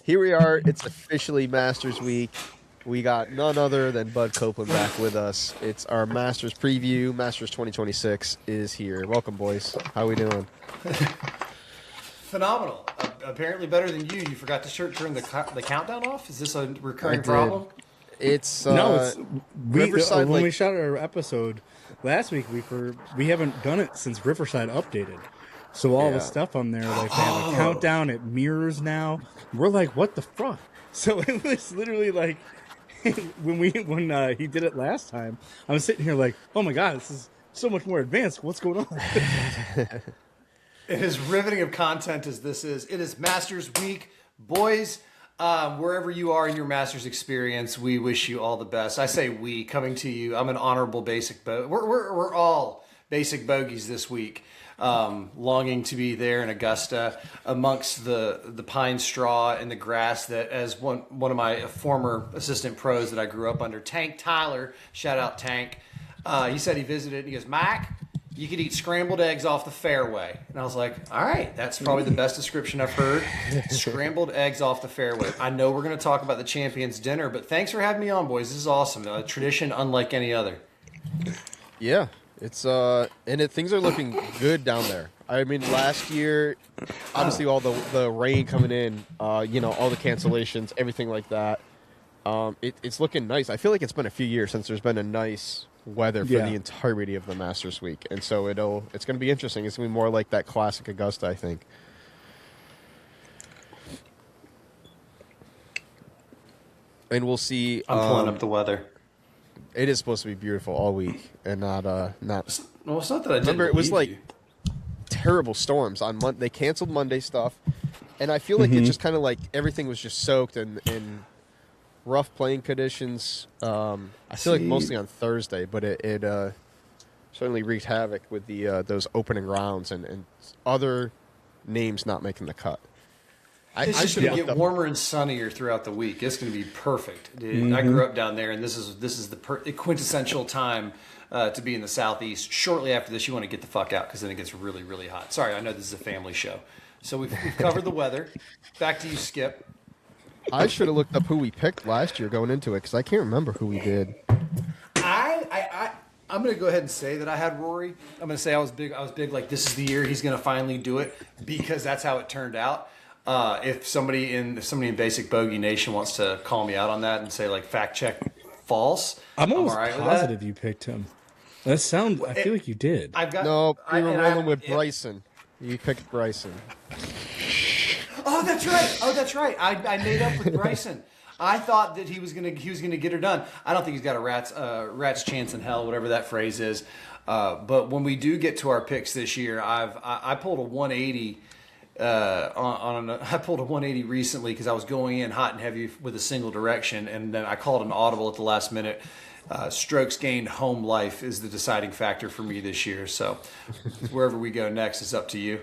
Here we are. It's officially Masters Week. We got none other than Bud Copeland back with us. It's our Masters preview. Masters 2026 is here. Welcome, boys. How we doing? Phenomenal. Apparently better than you. You forgot to turn the countdown off? Is this a recurring did. problem? It's No, it's Riverside. when we shot our episode last week, we haven't done it since Riverside updated. So all the stuff on there, like they have a countdown, it mirrors now. We're like, what the fuck? So it was literally like when he did it last time. I was sitting here like, oh my god, this is so much more advanced. What's going on? It is riveting of content as this is. It is Masters Week, boys. Wherever you are in your Masters experience, we wish you all the best. I say we, coming to you. I'm an honorable basic bogey. We're all basic bogeys this week. Longing to be there in Augusta amongst the pine straw and the grass that, as one of my former assistant pros that I grew up under, Tank Tyler, shout out Tank, he said he visited and he goes, Mike, you could eat scrambled eggs off the fairway. And I was like, all right, that's probably the best description I've heard. Scrambled eggs off the fairway. I know we're going to talk about the Champions Dinner, but thanks for having me on, boys. This is awesome. A tradition unlike any other. Yeah. It's things are looking good down there. I mean, last year, obviously all the rain coming in, all the cancellations, everything like that. It's looking nice. I feel like it's been a few years since there's been a nice weather for the entirety of the Masters Week, and so it's going to be interesting. It's going to be more like that classic Augusta, I think. And we'll see. I'm pulling up the weather. It is supposed to be beautiful all week, and not. Well, it's not that I didn't. Remember, it was like you. terrible storms on Monday. They canceled Monday stuff, and I feel like it just kind of like everything was just soaked in rough playing conditions. I feel like mostly on Thursday, but it certainly wreaked havoc with the those opening rounds and other names not making the cut. It's just going to get warmer and sunnier throughout the week. It's going to be perfect. Dude, I grew up down there, and this is the quintessential time to be in the Southeast. Shortly after this, you want to get the fuck out because then it gets really, really hot. Sorry, I know this is a family show. So we've covered the weather. Back to you, Skip. I should have looked up who we picked last year going into it because I can't remember who we did. I'm going to go ahead and say that I had Rory. I'm going to say I was big. Like, this is the year he's going to finally do it because that's how it turned out. If somebody in Basic Bogey Nation wants to call me out on that and say, like, fact check false, I'm almost all right positive you picked him. I feel like you did. We were rolling with Bryson. You picked Bryson. Oh, that's right. I made up with Bryson. I thought that he was gonna get her done. I don't think he's got a rat's chance in hell, whatever that phrase is. But when we do get to our picks this year, I pulled a 180. I pulled a 180 recently because I was going in hot and heavy with a single direction, and then I called an audible at the last minute. Strokes gained home life is the deciding factor for me this year. So wherever we go next, it's up to you.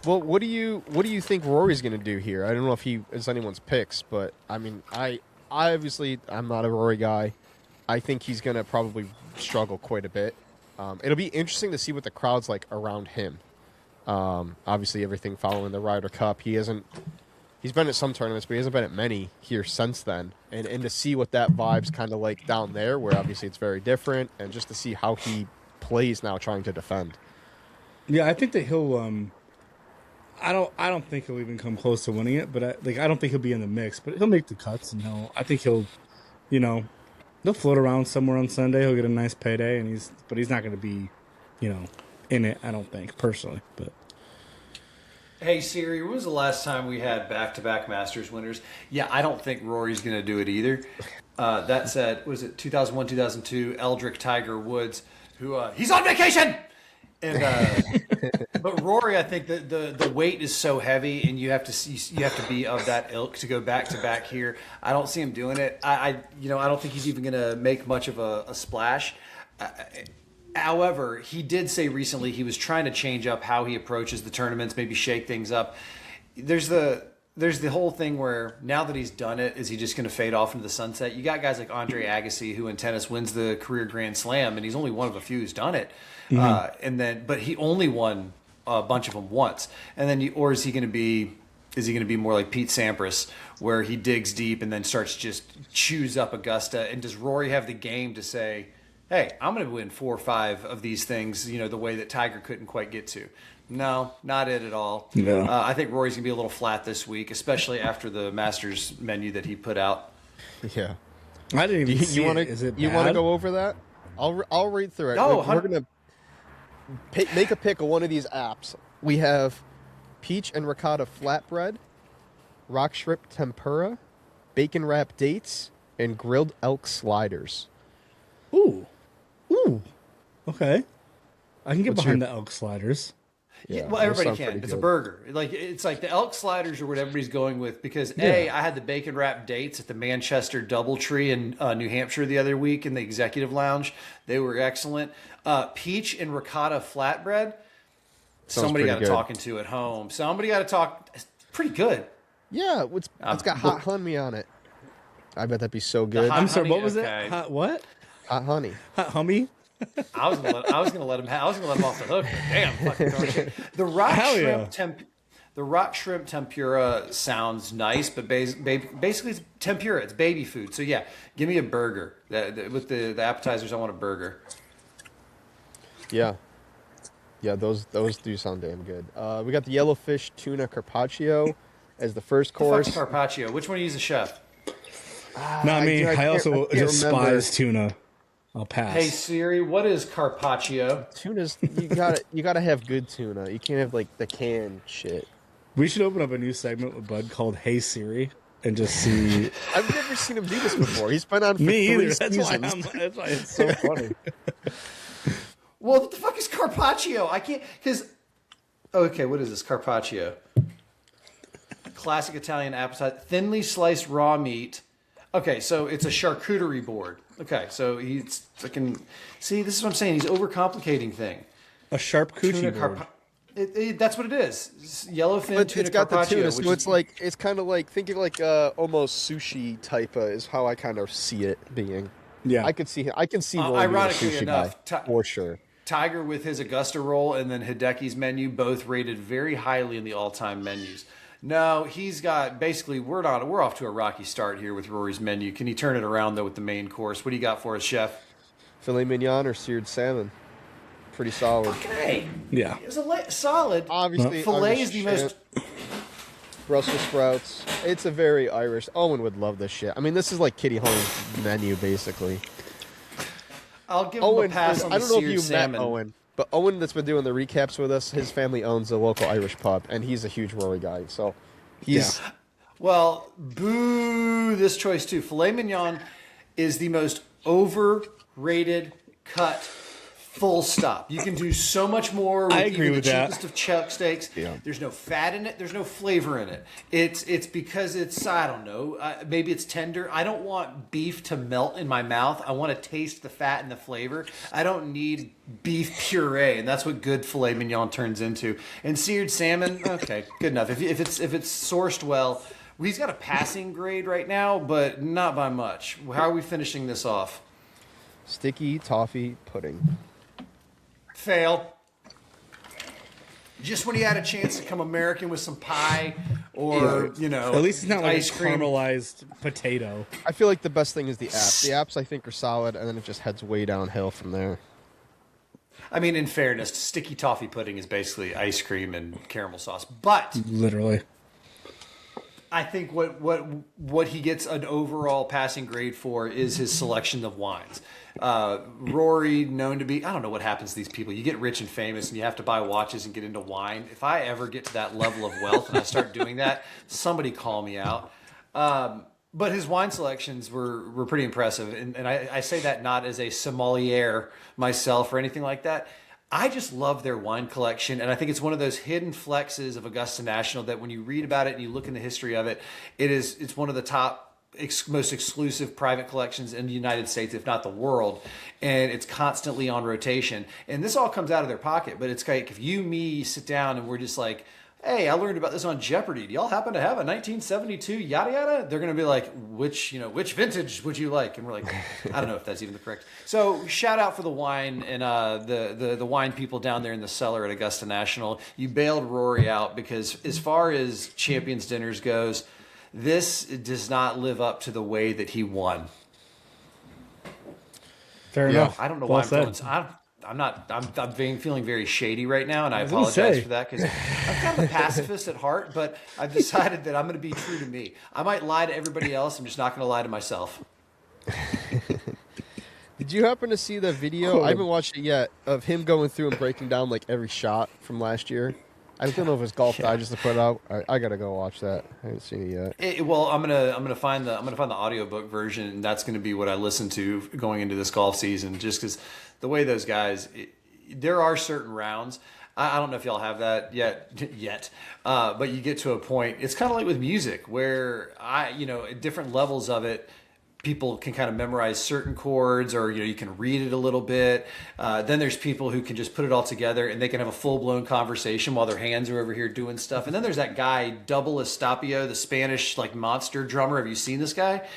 Well, what do you think Rory's going to do here? I don't know if he is anyone's picks, but I mean, I obviously I'm not a Rory guy. I think he's going to probably struggle quite a bit. It'll be interesting to see what the crowd's like around him. Obviously, everything following the Ryder Cup, he's been at some tournaments, but he hasn't been at many here since then. And to see what that vibe's kind of like down there, where obviously it's very different, and just to see how he plays now trying to defend. Yeah, I think that he'll. I don't think he'll even come close to winning it, but I don't think he'll be in the mix. But he'll make the cuts, and he'll float around somewhere on Sunday. He'll get a nice payday, but he's not going to be, in it. I don't think personally, but. Hey Siri, when was the last time we had back-to-back Masters winners? Yeah, I don't think Rory's going to do it either. That said, was it 2001, 2002? Eldrick Tiger Woods, who he's on vacation. And but Rory, I think that the weight is so heavy, and you have to be of that ilk to go back to back here. I don't see him doing it. I don't think he's even going to make much of a splash. However, he did say recently he was trying to change up how he approaches the tournaments, maybe shake things up. There's the whole thing where now that he's done it, is he just going to fade off into the sunset? You got guys like Andre Agassi, who in tennis wins the career Grand Slam, and he's only one of a few who's done it. But he only won a bunch of them once. And then, or is he going to be is he going to be more like Pete Sampras, where he digs deep and then starts just chews up Augusta? And does Rory have the game to say, hey, I'm going to win 4 or 5 of these things, the way that Tiger couldn't quite get to? No, not it at all. No. I think Rory's going to be a little flat this week, especially after the Masters menu that he put out. Yeah. I didn't even see it. Is it You bad? want to go over that? I'll read through it. No, we're going to make a pick of one of these apps. We have peach and ricotta flatbread, rock shrimp tempura, bacon wrapped dates, and grilled elk sliders. Ooh. Okay. I can get What's behind the elk sliders. Yeah, well, those everybody sound can. pretty It's a good. burger. It's like the elk sliders are what everybody's going with because I had the bacon wrapped dates at the Manchester DoubleTree in New Hampshire the other week in the executive lounge. They were excellent. Peach and ricotta flatbread. Somebody got to pretty good. talking to at home. Somebody got to talk. It's pretty good. Yeah, it's got hot honey on it. I bet that'd be so good. hot- I'm sorry, honey, what was okay. it? Hot what? Hot honey. Hot hummy? I was gonna let him off the hook. Damn, fucking darn shit. The rock shrimp tempura sounds nice, but basically it's tempura. It's baby food. So yeah, give me a burger. With the appetizers, I want a burger. Yeah. Yeah, those do sound damn good. We got the yellowfish tuna carpaccio as the first course. Fuck's carpaccio. Which one of you is a chef? Not me. I also can't despise tuna. I'll pass. Hey Siri, what is carpaccio? Tuna's you gotta have good tuna. You can't have like the canned shit. We should open up a new segment with Bud called Hey Siri and just see. I've never seen him do this before. He's been on for Me 3 either. That's seasons. why it's so funny. Well, what the fuck is carpaccio? I can't because. Okay, what is this carpaccio? Classic Italian appetizer, thinly sliced raw meat. Okay, so it's a charcuterie board. Okay, so he's fucking. See, this is what I'm saying. He's overcomplicating thing. A sharp Tuna coochie board. that's what it is. It's yellowfin But tuna it's got the carpaccio. tuna, which so is- it's kind of like think of like almost sushi type is how I kind of see it being. Yeah. I can see Rory being a ironically sushi enough, guy, for sure. Tiger with his Augusta roll and then Hideki's menu both rated very highly in the all-time menus. No, he's got basically we're off to a rocky start here with Rory's menu. Can he turn it around though with the main course? What do you got for us, chef? Filet mignon or seared salmon, pretty solid. Okay, Yeah. it's solid. Obviously, Filet Irish is the shrimp, most. Brussels sprouts. It's a very Irish. Owen would love this shit. I mean, this is like Kitty Holmes' menu basically. I'll give him Owen, a pass on I the don't know if seared you salmon. met Owen, but Owen that's been doing the recaps with us, his family owns a local Irish pub, and he's a huge Rory guy. So he's Well, boo this choice too. Filet mignon is the most overrated cut. Full stop. You can do so much more with I agree even with the that. cheapest of chuck steaks. Yeah. There's no fat in it. There's no flavor in it. It's because it's, I don't know, maybe it's tender. I don't want beef to melt in my mouth. I want to taste the fat and the flavor. I don't need beef puree, and that's what good filet mignon turns into. And seared salmon, okay, good enough. If it's sourced well, he's got a passing grade right now, but not by much. How are we finishing this off? sticky toffee pudding. Fail. Just when he had a chance to come American with some pie or, At least it's not like ice a cream. caramelized potato. I feel like the best thing is the apps. The apps I think are solid, and then it just heads way downhill from there. I mean, in fairness, sticky toffee pudding is basically ice cream and caramel sauce. But Literally. I think what he gets an overall passing grade for is his selection of wines. Rory, known to be, I don't know what happens to these people. You get rich and famous and you have to buy watches and get into wine. If I ever get to that level of wealth and I start doing that, somebody call me out. But his wine selections were pretty impressive. And I say that not as a sommelier myself or anything like that. I just love their wine collection, and I think it's one of those hidden flexes of Augusta National that when you read about it and you look in the history of it, it's one of the top, most exclusive private collections in the United States, if not the world, and it's constantly on rotation. And this all comes out of their pocket, but it's like if you, me, sit down and we're just like, hey, I learned about this on Jeopardy. Do y'all happen to have a 1972 yada yada? They're going to be like, which vintage would you like? And we're like, I don't know if that's even the correct. So shout out for the wine and the wine people down there in the cellar at Augusta National. You bailed Rory out because as far as Champions Dinners goes, this does not live up to the way that he won. Fair enough. I don't know Well why I'm said. feeling. I'm feeling very shady right now, and I apologize for that because I'm kind of a pacifist at heart. But I've decided that I'm going to be true to me. I might lie to everybody else. I'm just not going to lie to myself. Did you happen to see the video? I haven't watched it yet of him going through and breaking down like every shot from last year. I don't know if it's Golf Digest to put out. I gotta go watch that. I haven't seen it yet. Well, I'm gonna find the audiobook version, and that's gonna be what I listen to going into this golf season. Just because the way those guys, there are certain rounds. I don't know if y'all have that yet, but you get to a point. It's kind of like with music, where at different levels of it, people can kind of memorize certain chords, or you can read it a little bit. Then there's people who can just put it all together and they can have a full-blown conversation while their hands are over here doing stuff. And then there's that guy Double Estapio, the Spanish like monster drummer. Have you seen this guy?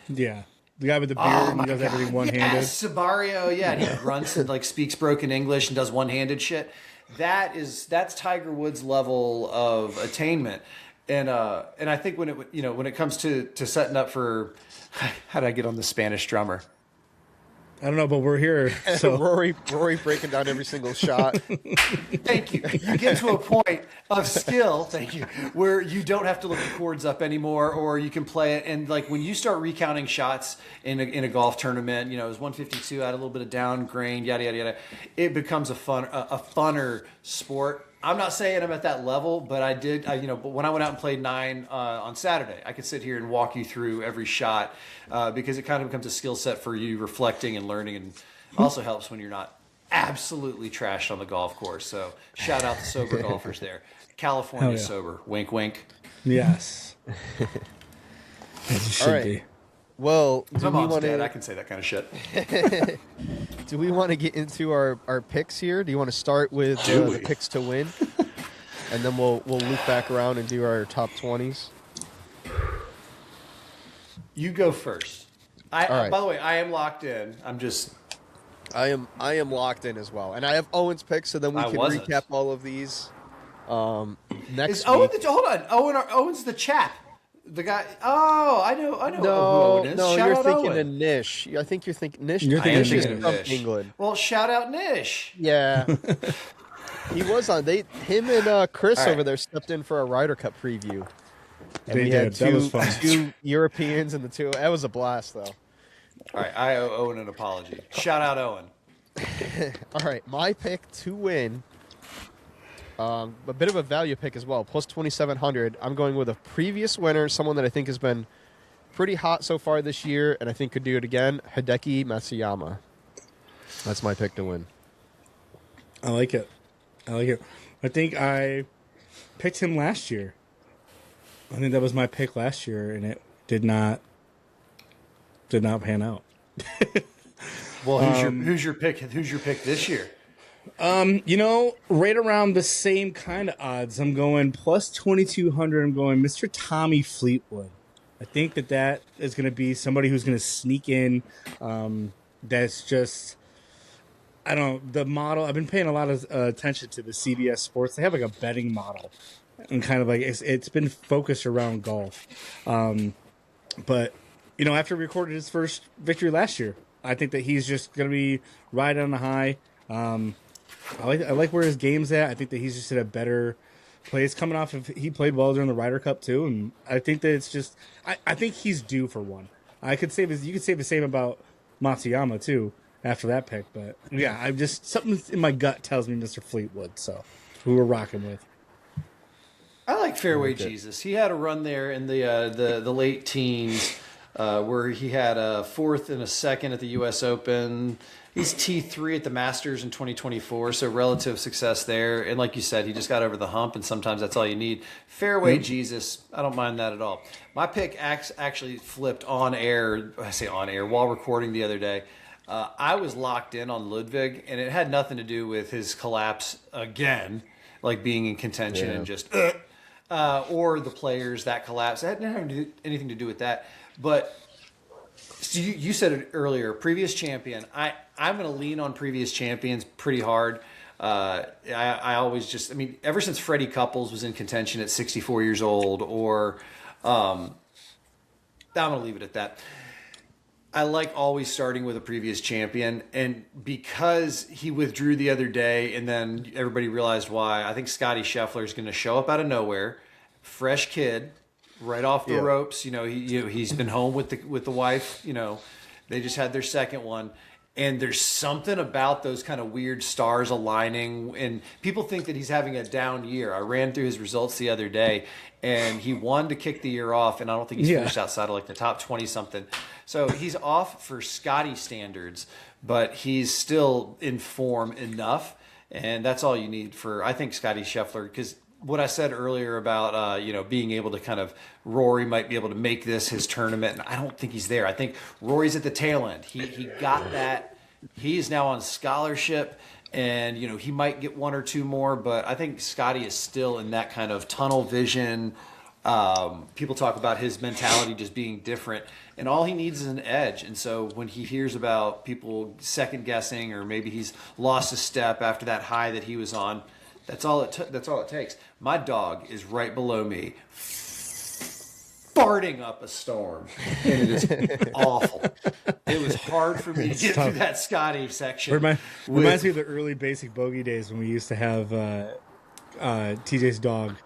Yeah. The guy with the beard and he does everything one-handed. Yes, Sabario, yeah. And he grunts and like speaks broken English and does one-handed shit. That's Tiger Woods level of attainment. And I think when it comes to setting up for, how did I get on the Spanish drummer? I don't know, but we're here. So Rory breaking down every single shot. Thank you. You get to a point of skill, thank you, where you don't have to look the chords up anymore, or you can play it. And like when you start recounting shots in a golf tournament, it was 152, I had a little bit of down grain, yada yada yada. It becomes a funner sport. I'm not saying I'm at that level, but I did. But when I went out and played 9 on Saturday, I could sit here and walk you through every shot because it kind of becomes a skill set for you, reflecting and learning, and also helps when you're not absolutely trashed on the golf course. So shout out to sober golfers there. California sober. Wink, wink. yes, as it should All right. be. Well, My mom's dead. I can say that kind of shit. do we want to get into our picks here? Do you want to start with the picks to win, and then we'll loop back around and do our top 20s? You go first. All right. By the way, I am locked in. I am locked in as well, and I have Owen's picks, so then we can recap all of these next Is week. Owen hold on. Owen's the chap. The guy. Oh, I know who Owen is. No, shout you're out thinking Owen. of Nish. I think you're thinking Nish. You're thinking Nish is Nish. from England. Well, shout out Nish. Yeah, he was on. Him and Chris All right. over there stepped in for a Ryder Cup preview, and They we did. had That was fun. two Europeans and the two. That was a blast, though. All right, I owe Owen an apology. Shout out Owen. All right, my pick to win. A bit of a value pick as well, plus 2,700. I'm going with a previous winner, someone that I think has been pretty hot so far this year, and I think could do it again, Hideki Matsuyama. That's my pick to win. I like it. I think I picked him last year. I think that was my pick last year, and it did not pan out. Well, who's your pick? Who's your pick this year? Right around the same kind of odds. I'm going plus 2,200. I'm going Mr. Tommy Fleetwood. I think that is going to be somebody who's going to sneak in. That's just, I don't know, the model. I've been paying a lot of attention to the CBS Sports. They have like a betting model, and kind of like it's been focused around golf. But after he recorded his first victory last year, I think that he's just going to be riding on the high. I like where his game's at. I think that he's just at a better place coming off of he played well during the Ryder Cup too, and I think that it's just I think he's due for one. You could say the same about Matsuyama too after that pick, but yeah, I'm just something in my gut tells me Mr. Fleetwood. So who we're rocking with. I like Fairway Jesus. He had a run there in the late teens where he had a 4th and a 2nd at the U.S. Open. He's T3 at the Masters in 2024, so relative success there. And like you said, he just got over the hump, and sometimes that's all you need. Fairway Jesus, I don't mind that at all. My pick actually flipped on air. I say on air while recording the other day. I was locked in on Ludwig, and it had nothing to do with his collapse again. like being in contention and just, or the players that collapse. That didn't have anything to do with that. But so you said it earlier, previous champion. I'm going to lean on previous champions pretty hard. I always just, I mean, ever since Freddie Couples was in contention at 64 years old, or I'm going to leave it at that. I like always starting with a previous champion, and because he withdrew the other day and then everybody realized why, I think Scotty Scheffler is going to show up out of nowhere, fresh kid, right off the ropes. He's been home with the wife. They just had their second one. And there's something about those kind of weird stars aligning, and people think that he's having a down year. I ran through his results the other day, and he won to kick the year off, and I don't think he's finished outside of like the top 20-something. So he's off for Scotty standards, but he's still in form enough, and that's all you need for, I think, Scotty Scheffler, because what I said earlier about being able to kind of, Rory might be able to make this his tournament, and I don't think he's there. I think Rory's at the tail end. He got that. He is now on scholarship, and he might get one or two more, but I think Scotty is still in that kind of tunnel vision. People talk about his mentality just being different, and all he needs is an edge. And so when he hears about people second guessing, or maybe he's lost a step after that high that he was on, that's all it takes. My dog is right below me, farting up a storm, and it is awful. It was hard for me to get through that Scotty section. Reminds me of the early basic bogey days when we used to have TJ's dog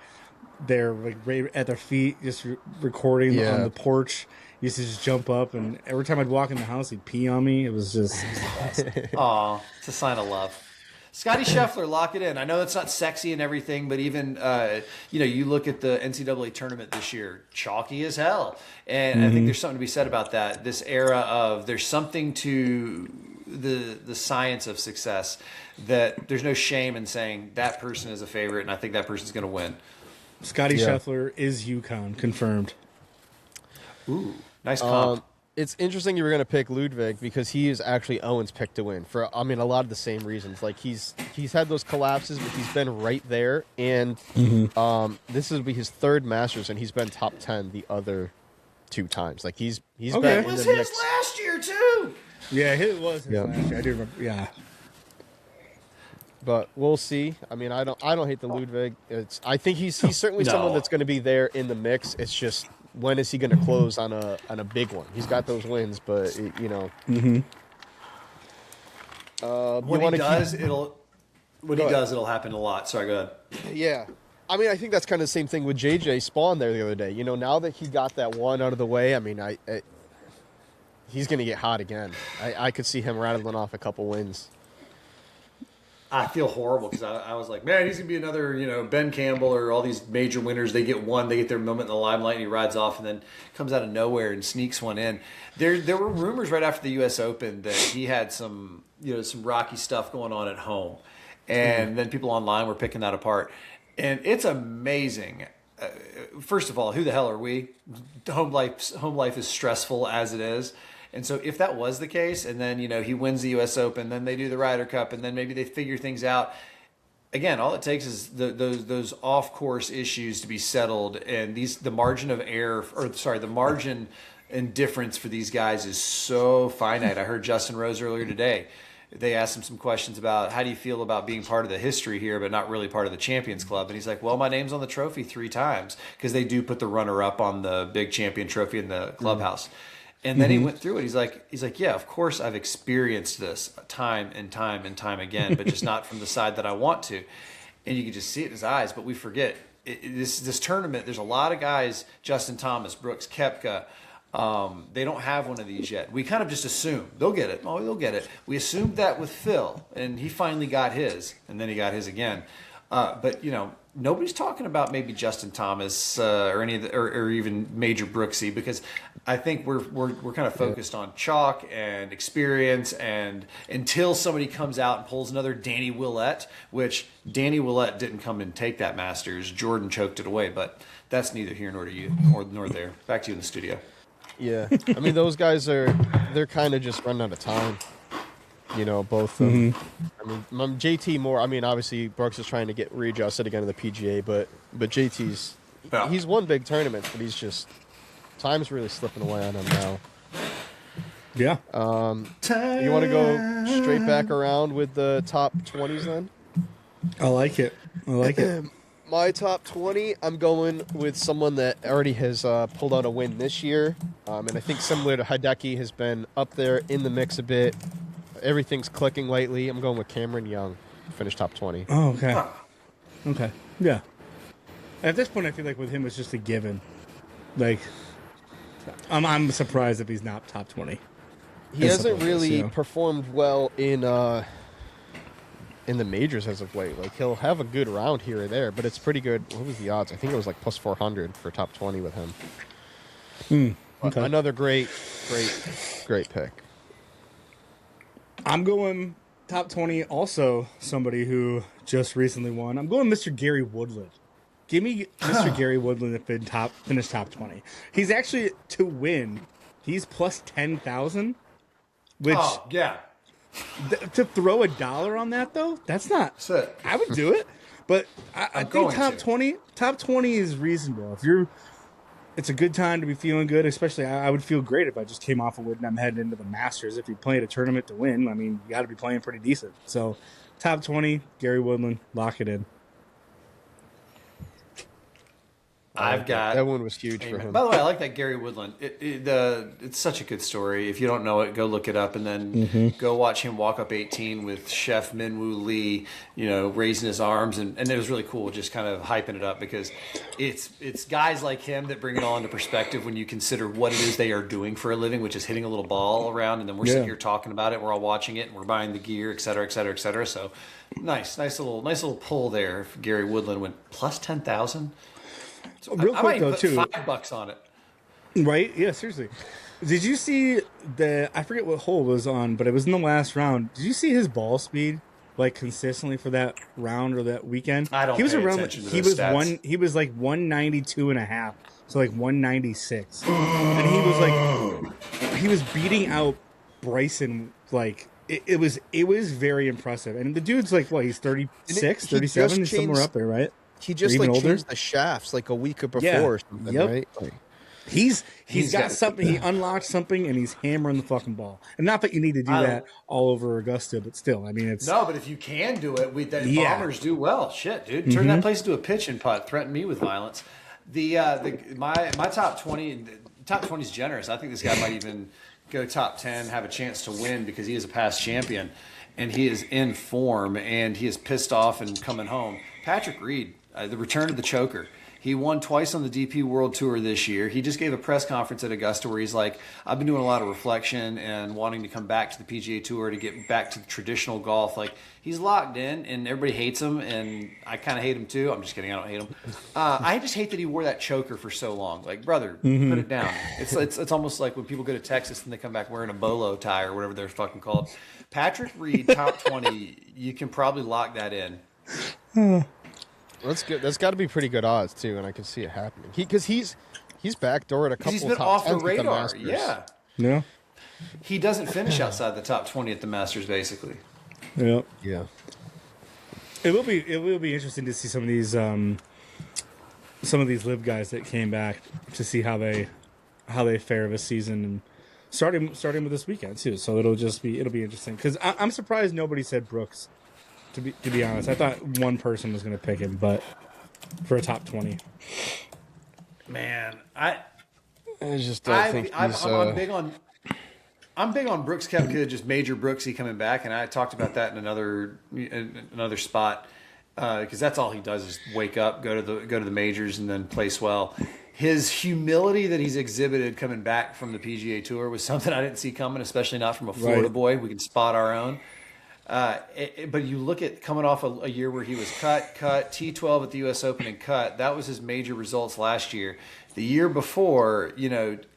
there, like right at their feet, just recording on the porch. He used to just jump up, and every time I'd walk in the house, he'd pee on me. It was just aw, it's a sign of love. Scotty Scheffler, lock it in. I know it's not sexy and everything, but even, you look at the NCAA tournament this year, chalky as hell. And I think there's something to be said about that. This era of, there's something to the science of success that there's no shame in saying that person is a favorite, and I think that person's going to win. Scotty Scheffler is UConn, confirmed. Ooh, nice comp. It's interesting you were going to pick Ludwig because he is actually Owen's pick to win for, a lot of the same reasons. Like he's had those collapses, but he's been right there. And this will be his third Masters, and he's been top 10 the other 2 times. Like he's been in the mix. It was his last year too. Yeah, it was his last year. I do remember. Yeah. But we'll see. I mean, I don't hate the Ludwig. I think he's certainly someone that's going to be there in the mix. It's just, when is he going to close on a big one? He's got those wins, but when he does, it'll happen a lot. Sorry, go ahead. Yeah, I mean, I think that's kind of the same thing with JJ Spawn there the other day. Now that he got that one out of the way, I mean, he's going to get hot again. I could see him rattling off a couple wins. I feel horrible because I was like, man, he's going to be another, Ben Campbell or all these major winners. They get one, they get their moment in the limelight, and he rides off and then comes out of nowhere and sneaks one in. There were rumors right after the U.S. Open that he had some rocky stuff going on at home. And then people online were picking that apart. And it's amazing. First of all, who the hell are we? Home life is stressful as it is. And so if that was the case, and then, he wins the U.S. Open, then they do the Ryder Cup, and then maybe they figure things out. Again, all it takes is those off-course issues to be settled, and the margin of error, the margin and difference for these guys is so finite. I heard Justin Rose earlier today. They asked him some questions about, how do you feel about being part of the history here, but not really part of the Champions Club? And he's like, well, my name's on the trophy 3 times, because they do put the runner-up on the big champion trophy in the clubhouse. And then he went through it. He's like, yeah, of course I've experienced this time and time and time again, but just not from the side that I want to. And you can just see it in his eyes. But we forget this tournament. There's a lot of guys: Justin Thomas, Brooks Koepka. They don't have one of these yet. We kind of just assume they'll get it. Oh, they'll get it. We assumed that with Phil, and he finally got his, and then he got his again. But nobody's talking about maybe Justin Thomas or any of or even Major Brooksy, because I think we're kind of focused on chalk and experience, and until somebody comes out and pulls another Danny Willett, which Danny Willett didn't come and take that Masters. Jordan choked it away, but that's neither here nor there. Back to you in the studio. Yeah, I mean, those guys they're kind of just running out of time. Both. I mean, JT more. I mean, obviously Brooks is trying to get readjusted again to the PGA, but JT's he's won big tournaments, but he's just time's really slipping away on him now. Yeah. You want to go straight back around with the top 20s then? I like it. My top 20, I'm going with someone that already has pulled out a win this year. And I think similar to Hideki has been up there in the mix a bit. Everything's clicking lately. I'm going with Cameron Young, finish top 20. Oh, okay. Okay. Yeah. At this point, I feel like with him, it's just a given. Like, I'm surprised if he's not top 20. He hasn't really performed well in the majors as of late. Like, he'll have a good round here or there, but it's pretty good. What was the odds? I think it was like plus 400 for top 20 with him. Okay. Another great pick. I'm going top 20. Also, somebody who just recently won. I'm going Mr. Gary Woodland. Give me Mr. Gary Woodland to finish top 20. He's actually, to win, he's plus 10,000. Which, yeah. To throw $1 on that, though, that's not. That's it. I would do it, but I think top 20 is reasonable. It's a good time to be feeling good. Especially, I would feel great if I just came off a win and I'm heading into the Masters. If you're playing a tournament to win, I mean, you got to be playing pretty decent. So, top 20, Gary Woodland, lock it in. I've got that one was huge for him. By the way, I like that Gary Woodland. It's such a good story. If you don't know it, go look it up and then go watch him walk up 18 with Chef Minwoo Lee, raising his arms, and it was really cool, just kind of hyping it up because it's guys like him that bring it all into perspective when you consider what it is they are doing for a living, which is hitting a little ball around, and then we're sitting here talking about it. We're all watching it, and we're buying the gear, et cetera, et cetera, et cetera. So nice little pull there. If Gary Woodland went plus 10,000. Real quick, though, too. $5 on it. Right? Yeah, seriously. Did you see I forget what hole it was on, but it was in the last round. Did you see his ball speed, like, consistently for that round or that weekend? I don't. He was pay around. attention to He those was stats. He was like 192.5, so like 196, and he was beating out Bryson. Like it was very impressive. And the dude's like, what? He's 36, 37, he's somewhere up there, right? He just like changed the shafts like a week before or something, right? Like, he's got something. He unlocked something, and he's hammering the fucking ball. And not that you need to do that all over Augusta, but still, I mean, it's no. But if you can do it, bombers do well. Shit, dude, turn that place into a pitching putt. Threaten me with violence. My top 20. Top 20 is generous. I think this guy might even go top 10, have a chance to win because he is a past champion, and he is in form, and he is pissed off and coming home. Patrick Reed. The return of the choker. He won twice on the DP World Tour this year. He just gave a press conference at Augusta where he's like, I've been doing a lot of reflection and wanting to come back to the PGA Tour to get back to the traditional golf. Like, he's locked in, and everybody hates him, and I kind of hate him too. I'm just kidding. I don't hate him. I just hate that he wore that choker for so long. Like, brother, put it down. It's almost like when people go to Texas and they come back wearing a bolo tie or whatever they're fucking called. Patrick Reed, top 20, you can probably lock that in. That's good. That's got to be pretty good odds too, and I can see it happening. Because he's backdoored a couple. He's been top off the 10s at radar. Masters. Yeah. He doesn't finish outside the top 20 at the Masters, basically. Yeah. It will be interesting to see some of these live guys that came back to see how they fare this season, and starting with this weekend too. So it'll be interesting because I'm surprised nobody said Brooks. To be honest, I thought one person was going to pick him, but for a top 20, man, I just don't think he's. I'm big on Brooks Koepka, just Major Brooksy coming back, and I talked about that in another spot because that's all he does is wake up, go to the majors, and then place well. His humility that he's exhibited coming back from the PGA Tour was something I didn't see coming, especially not from a Florida boy. We can spot our own. But you look at coming off a year where he was cut, T12 at the U.S. Open and cut. That was his major results last year. The year before,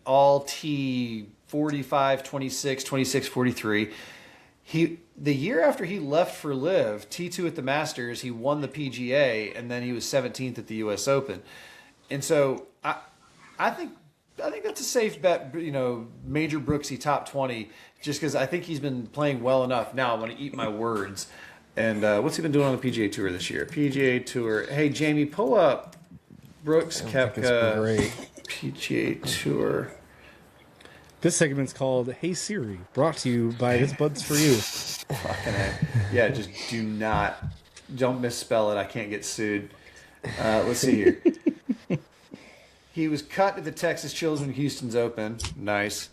all T45, 26, 26, 43. The year after he left for LIV, T2 at the Masters, he won the PGA, and then he was 17th at the U.S. Open. And so I think that's a safe bet. You know, Major Brooksy top 20, just because I think he's been playing well enough. Now I want to eat my words. And what's he been doing on the PGA Tour this year? PGA Tour. Hey, Jamie, pull up Brooks Koepka PGA Tour. This segment's called Hey Siri, brought to you by This Bud's For You. Fucking A. Yeah, just don't misspell it. I can't get sued. Let's see here. He was cut at the Texas Children's Houston's Open. Nice.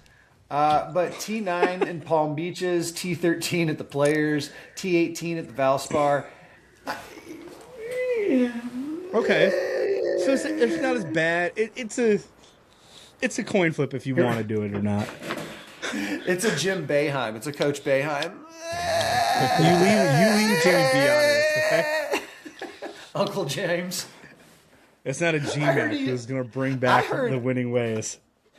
But T9 in Palm Beaches, T13 at the Players, T18 at the Valspar. Okay, so it's not as bad. It's a coin flip if you want to do it or not. It's a Jim Boeheim. It's a Coach Boeheim. You leave Jamie B out of this, okay? Uncle James. It's not a G-Mac who's going to bring back the winning ways.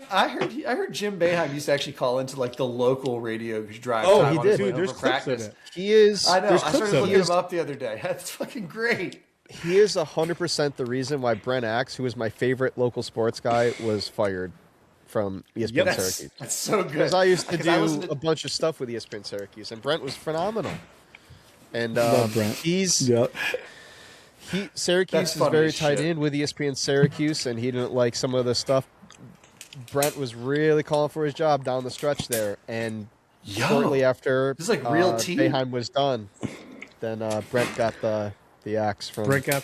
I heard Jim Boeheim used to actually call into like the local radio drive. Oh, time he on did. his way Dude, home there's for clips practice. of it. He is. I know. I started looking him is, up the other day. That's fucking great. He is 100% the reason why Brent Axe, who was my favorite local sports guy, was fired from ESPN Syracuse. That's so good. Because I used to do a bunch of stuff with ESPN Syracuse, and Brent was phenomenal. And Love Brent. Syracuse is very tied in with ESPN Syracuse, and he didn't like some of the stuff. Brent was really calling for his job down the stretch there, and shortly after this is like real tea. Boeheim was done, then Brent got the axe from Brent got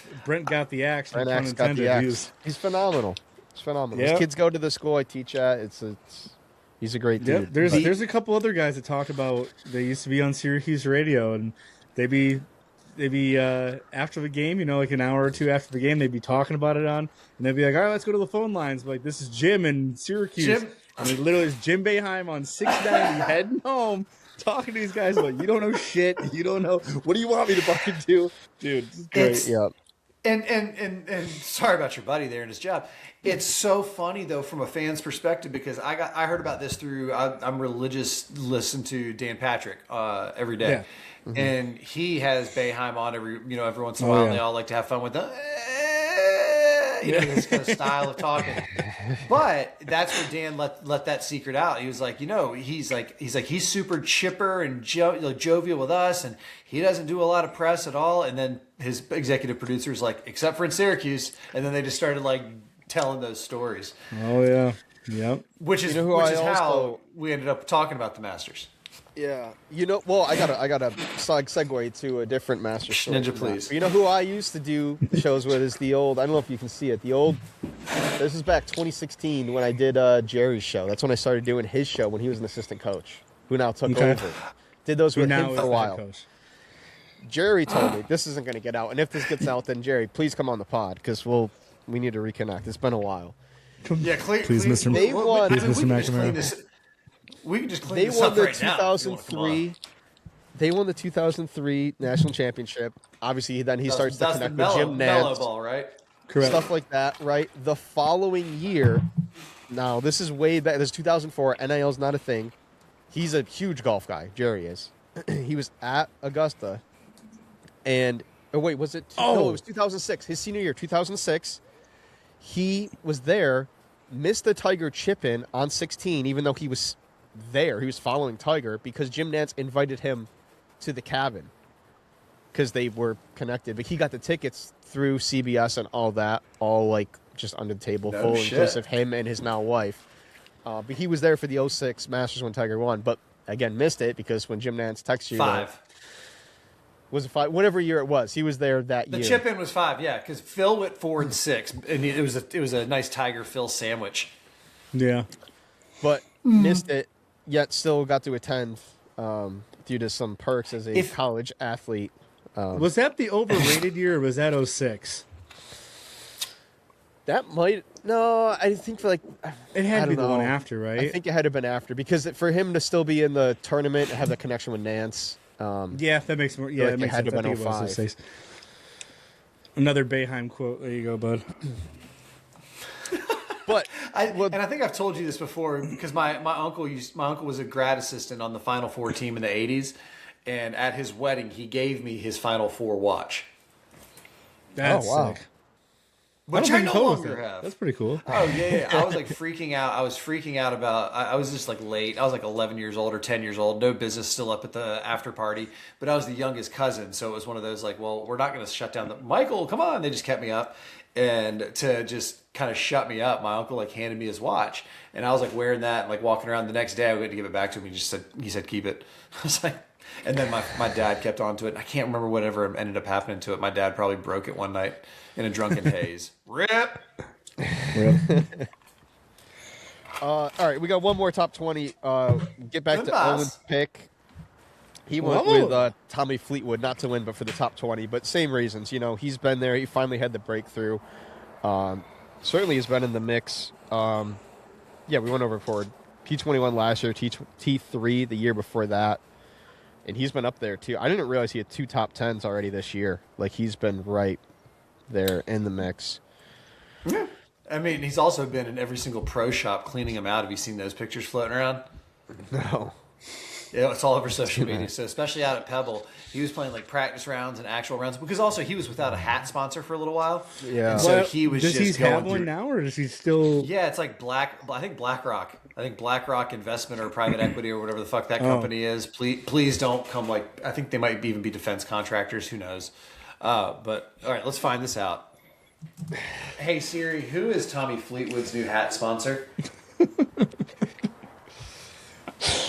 the axe. Brent Axe got the axe. He's phenomenal. He's phenomenal. Yep. His kids go to the school I teach at. He's a great dude. Yep. There's a couple other guys that talk about they used to be on Syracuse radio, and they'd be after the game, you know, like an hour or two after the game, they'd be talking about it on, and they'd be like, all right, let's go to the phone lines. Like, this is Jim in Syracuse. And it literally is Jim Boeheim on 690 heading home, talking to these guys like, you don't know shit. You don't know. What do you want me to fucking do? Dude, this is great. Yeah. And sorry about your buddy there and his job. It's so funny though from a fan's perspective because I heard about this through I'm religious, listen to Dan Patrick every day. Yeah. Mm-hmm. And he has Boeheim on every once in a while. And they all like to have fun with this kind of style of talking. But that's where Dan let that secret out. He was like, he's super chipper and jovial with us, and he doesn't do a lot of press at all. And then his executive producer is like, except for in Syracuse, and then they just started like telling those stories. Oh yeah, yep. Which is how we ended up talking about the Masters. Yeah, well, I got a segue to a different Masters story. Ninja, please. You know who I used to do shows with is the old. I don't know if you can see it. This is back 2016 when I did Jerry's show. That's when I started doing his show when he was an assistant coach, who now took over. Did those with him for a while. Coach. Jerry told me this isn't going to get out, and if this gets out, then Jerry, please come on the pod because we need to reconnect. It's been a while. Yeah, please, Mr. McNamara. We can just clean this up right now. They won the 2003 national championship. Obviously, then he starts to connect with Jim Nantz. Mellow ball, right? Correct. Stuff like that, right? The following year, now this is way back. This is 2004. NIL's not a thing. He's a huge golf guy. Jerry is. He was at Augusta, and was it? No, it was 2006. His senior year, 2006. He was there, missed the Tiger chip-in on 16, even though he was there. He was following Tiger because Jim Nantz invited him to the cabin because they were connected. But he got the tickets through CBS and all that, all like just under the table, full inclusive him and his now wife. But he was there for the 06 Masters when Tiger won. But again, missed it because when Jim Nantz texted you, 5. Was it 5? Whatever year it was, he was there that year. The chip-in was 5, yeah, because Phil went 4 and 6, and it was a nice Tiger Phil sandwich. Yeah, but missed it. Yet still got to attend due to some perks as a college athlete. Was that the overrated year or was that 06? That might... No, I think for like... It had to be the one after, right? I think it had to have been after because for him to still be in the tournament and have that connection with Nance... yeah, that makes more... Yeah, like it makes had sense. to have been 05. Another Boeheim quote. There you go, bud. But I think I've told you this before because my uncle was a grad assistant on the Final Four team in the 80s, and at his wedding he gave me his Final Four watch. That's sick. which I no longer have. That's pretty cool. Oh yeah. I was like freaking out. I was freaking out about. I was just like late. I was like 11 years old or 10 years old. No business. Still up at the after party, but I was the youngest cousin, so it was one of those like, well, we're not going to shut down the Michael. Come on, they just kept me up, and to just kind of shut me up, my uncle like handed me his watch, and I was like wearing that and like walking around. The next day, I went to give it back to him. He said keep it. I was like. And then my dad kept on to it. I can't remember whatever ended up happening to it. My dad probably broke it one night in a drunken haze. Rip. All right, we got one more top 20. Get back Good to boss. Owen's pick. He went with Tommy Fleetwood, not to win, but for the top 20. But same reasons. You know, he's been there. He finally had the breakthrough. Certainly has been in the mix. Yeah, we went over forward. T21 last year, T3 the year before that. And he's been up there, too. I didn't realize he had 2 top 10s already this year. Like, he's been right there in the mix. Yeah. I mean, he's also been in every single pro shop cleaning them out. Have you seen those pictures floating around? No. Yeah, it's all over social media. So especially out at Pebble, he was playing like practice rounds and actual rounds because also he was without a hat sponsor for a little while. Yeah. And so he was does just he have one now, or does he still? Yeah, it's like I think BlackRock. I think BlackRock Investment or Private Equity or whatever the fuck that company is. Please don't come like. I think they might even be defense contractors. Who knows? But all right, let's find this out. Hey Siri, who is Tommy Fleetwood's new hat sponsor?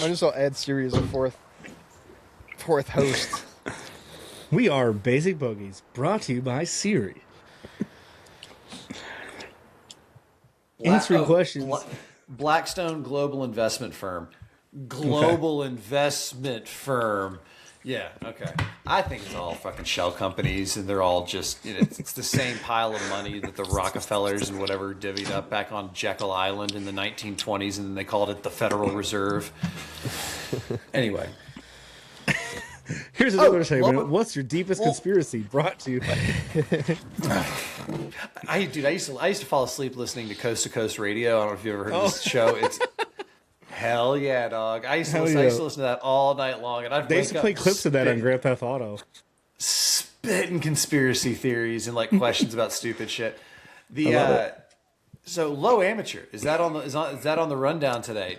Might as well add Siri as a fourth host. We are Basic Bogies, brought to you by Siri. Answering questions. Blackstone Global Investment Firm. Global investment firm. Yeah, okay. I think it's all fucking shell companies, and they're all just, it's the same pile of money that the Rockefellers and whatever divvied up back on Jekyll Island in the 1920s, and then they called it the Federal Reserve. Anyway. Here's another segment. What's your deepest conspiracy? Brought to you by... I used to fall asleep listening to Coast Radio. I don't know if you've ever heard of this show. It's hell yeah, dog. I used to listen to that all night long, and They used to play clips of that on Grand Theft Auto. Spitting conspiracy theories and like questions about stupid shit. So low amateur is that on the rundown today?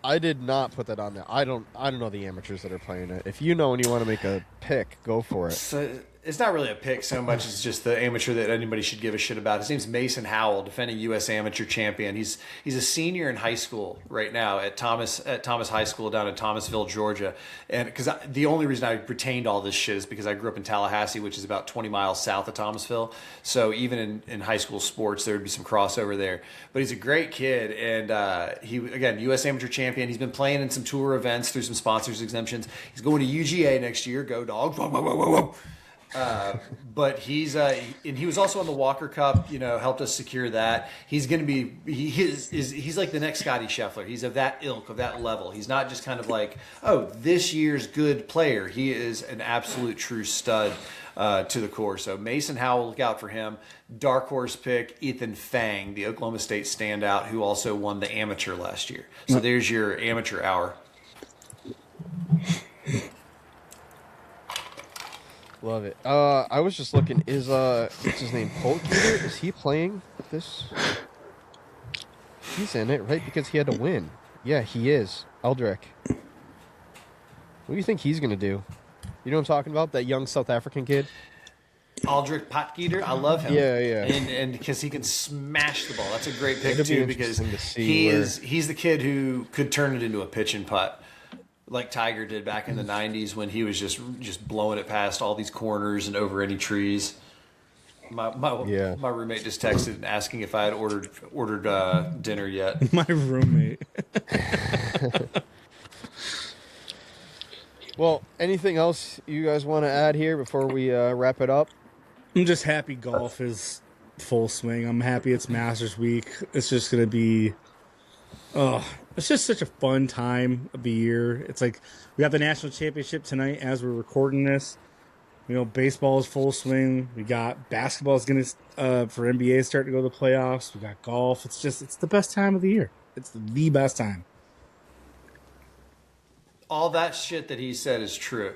I did not put that on there. I don't know the amateurs that are playing it. If you know and you want to make a pick, go for it. So it's not really a pick so much as just the amateur that anybody should give a shit about. His name's Mason Howell, defending U.S. amateur champion. He's a senior in high school right now at Thomas High School down in Thomasville, Georgia. And because the only reason I retained all this shit is because I grew up in Tallahassee, which is about 20 miles south of Thomasville. So even in high school sports, there would be some crossover there. But he's a great kid, and he again U.S. amateur champion. He's been playing in some tour events through some sponsors exemptions. He's going to UGA next year. Go Dogs! Whoa, whoa, whoa, whoa, whoa. But he's and he was also on the Walker Cup, helped us secure that. He's going to be he's like the next Scotty Scheffler. He's of that ilk, of that level. He's not just kind of like, oh, this year's good player. He is an absolute true stud to the core. So Mason Howell, look out for him. Dark horse pick, Ethan Fang, the Oklahoma State standout, who also won the amateur last year. So there's your amateur hour. Love it. I was just looking. Is what's his name? Polketer? Is he playing this? He's in it, right? Because he had to win. Yeah, he is. Eldrick. What do you think he's gonna do? You know what I'm talking about? That young South African kid. Aldrich Potgieter, I love him. Yeah. And because he can smash the ball. That's a great pick It'll be too, because interesting to see he's the kid who could turn it into a pitch and putt, like Tiger did back in the 90s when he was just blowing it past all these corners and over any trees. My roommate just texted asking if I had ordered dinner yet. My roommate. Well, anything else you guys want to add here before we wrap it up? I'm just happy golf is full swing. I'm happy it's Masters Week. It's just going to be... it's just such a fun time of the year. It's like we have the national championship tonight as we're recording this. Baseball is full swing. We got basketball is going to, for NBA, start to go to the playoffs. We got golf. It's the best time of the year. It's the best time. All that shit that he said is true.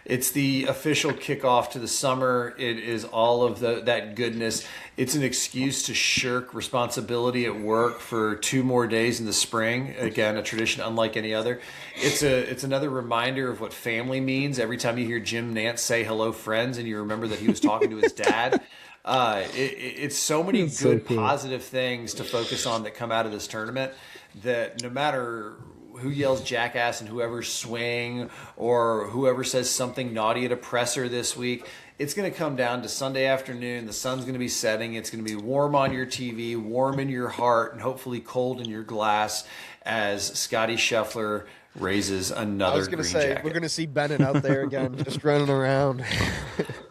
It's the official kickoff to the summer. It is all of that goodness. It's an excuse to shirk responsibility at work for 2 more days in the spring. Again, a tradition unlike any other. It's another reminder of what family means. Every time you hear Jim Nance say "hello, friends," and you remember that he was talking to his dad. It's so many good, so cool. positive things to focus on that come out of this tournament. That no matter who yells jackass and whoever's swing or whoever says something naughty at a presser this week, it's going to come down to Sunday afternoon. The sun's going to be setting. It's going to be warm on your TV, warm in your heart, and hopefully cold in your glass as Scotty Scheffler raises another. I was going to say, jacket. we're going to see Bennett out there again, just running around.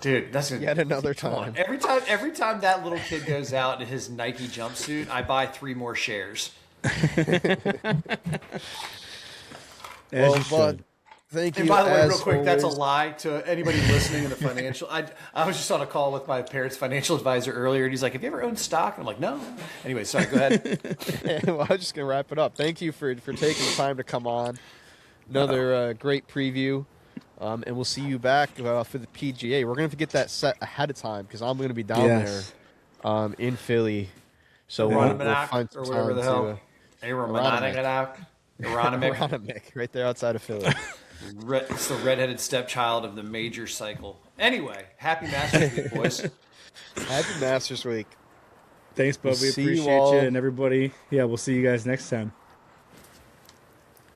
Dude, that's yet another time. Every time that little kid goes out in his Nike jumpsuit, I buy 3 more shares. As you should. Thank you. And by the way, as real quick, always. that's a lie to anybody listening in the financial. I was just on a call with my parents' financial advisor earlier, and he's like, "Have you ever owned stock?" And I'm like, "No." Anyway, sorry. Go ahead. Well, I was just going to wrap it up. Thank you for taking the time to come on. Another great preview. And we'll see you back for the PGA. We're going to get that set ahead of time because I'm going to be down there in Philly. So we'll find some or whatever time the hell. Aronimik, right there outside of Philly. It's the redheaded stepchild of the major cycle. Anyway, happy Masters Week, boys. Happy Masters Week. Thanks, bud. We We'll see you appreciate all. you and everybody. Yeah, we'll see you guys next time.